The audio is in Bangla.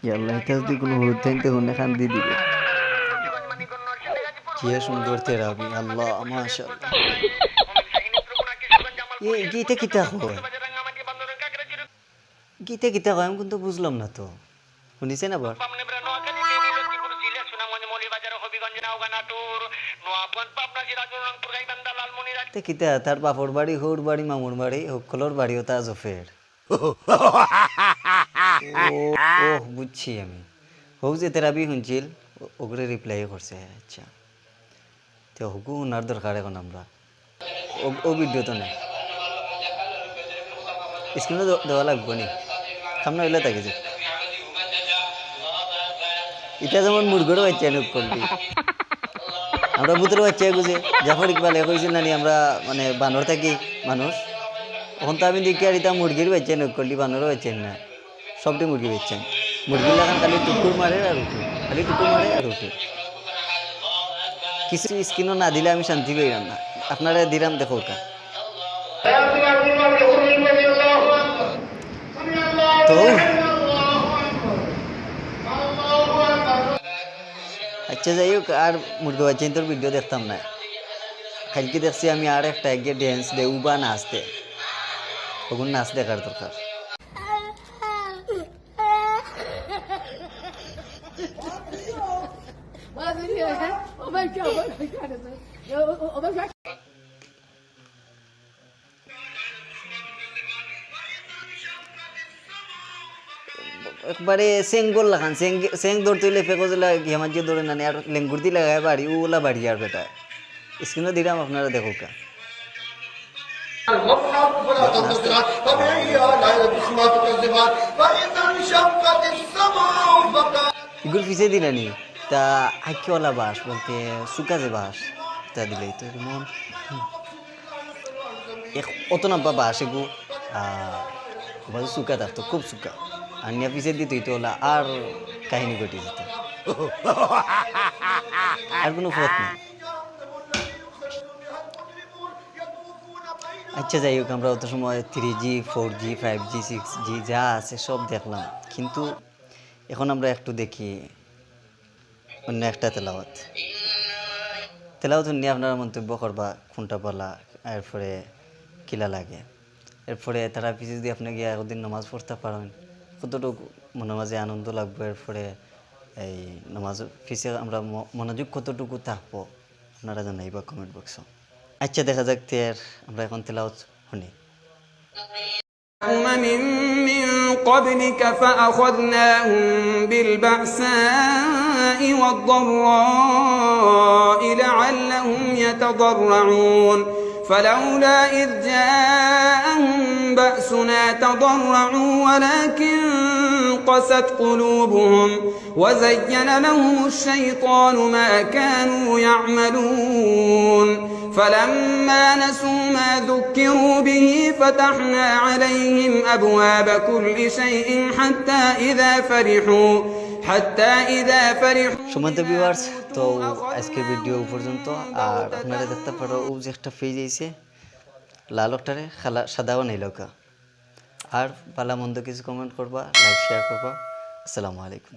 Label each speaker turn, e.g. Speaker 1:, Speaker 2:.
Speaker 1: ইয়াল্লাহ এটা যদি কোনো হইতেন তখন খান দিয়ে দিবে। কি সুন্দর তেরাবি, আল্লাহ মাশাআল্লাহ। গীতে কিতা হয়, গীতে কিতা হয় আমি কিন্তু বুঝলাম না তো, শুনিছেন আবার? কিতা তার বাপর বাড়ি, হৌর বাড়ি, মামুর বাড়ি, হকলর বাড়িও তা জফের। ও বুঝছি আমি, হৌ যে তেরাবি শুনছিল ওগুলো রিপ্লাই করছে। আচ্ছা তো হকু ওনার দরকার এখন আমরা ও ভিডিও তো নেই, স্ক্রিনে দেওয়া লাগবো নি, সামনে হইলে থাকে যে এটা যেমন মুরগোরও বাচ্চা নোক করলি, আমরা বুতরও বাচ্চা গুছে জাফর ইকবাল কইছিল নানি আমরা মানে বানর থাকি মানুষ, এখন তো আমি দেখি আর এটা মুরগির বাচ্চা নোক করলি, বানরও বাচ্চা না, সবটি মুরগি বাচ্চা। মুরগির লাগান খালি টুকুর মারে আর উঠে, খালি টুকুর মারে আর উঠে। কিছু স্ক্রিনও না দিলে আমি শান্তি পাইলাম না, আপনারা দিলাম দেখো কা। তো আচ্ছা যাই হোক, আর মুরগি বাচ্চা তোর ভিডিও দেখতাম না, কালকে দেখছি আমি আর একটা এগে ড্যান্স দে উবা নাচ দে, ওগুন নাচ দেখার দরকার। একবারে সেঙ্গল লাগান, সেং দৌড়তে হইলে ফেকোজলা ঘেমাজি দৌড়ে নানি আর লেঙ্গুরদি লাগায় বাড়ি ওলা বাড়ি আর বেটা স্ক্রিনও দিলাম আপনারা দেখো কা। এগুলো পিছিয়ে দিলানি তা আঁকিওয়ালা বাস বলতে শুকা যে বাস তা দিলেই তো মন অত নাব্বা বাস এগু শুকা থাকতো, খুব শুকা, আর নিয়ে পিছিয়ে দিত তো ওলা আর কাহিনী ঘটে যেত, আর কোনো পথ নেই। আচ্ছা যাই হোক, আমরা অত সময় 3G 4G 5G 6G যা আছে সব দেখলাম, কিন্তু এখন আমরা একটু দেখি অন্য একটা তেলাওয়াত নিয়ে আপনারা মন্তব্য করবা কোনটা বলা, এরপরে কিলা লাগে, এরপরে তারা পিছিয়ে যদি আপনি গিয়ে একদিন নামাজ পড়তে পারেন কতটুকু মনের মাঝে আনন্দ লাগবে, এরপরে এই নামাজ পিছে আমরা মনোযোগ কতটুকু থাকবো আপনারা জানাইবা কমেন্ট বক্সে। আচ্ছা দেখা যাক তের আমরা এখন তেলাওয়াত শুনি।
Speaker 2: من قبلك فأخذناهم بالبأساء والضراء لعلهم يتضرعون فلولا إذ جاءهم بأسنا تضرعوا ولكن قست قلوبهم وزين لهم الشيطان ما كانوا يعملون فلما نسوا ما ذكروا به فتحنا عليهم أبواب كل شيء حتى إذا فرحوا
Speaker 1: সুমন্ত ভিউয়ার্স, তো আজকের ভিডিও পর্যন্ত। আর আপনারা দেখতে পারো ও যে একটা পেজ আইছে লাল অক্টারে সাদা বানাইলকা, আর ভালো মন্দ কিছু কমেন্ট করবা, লাইক শেয়ার করবা। আসসালামু আলাইকুম।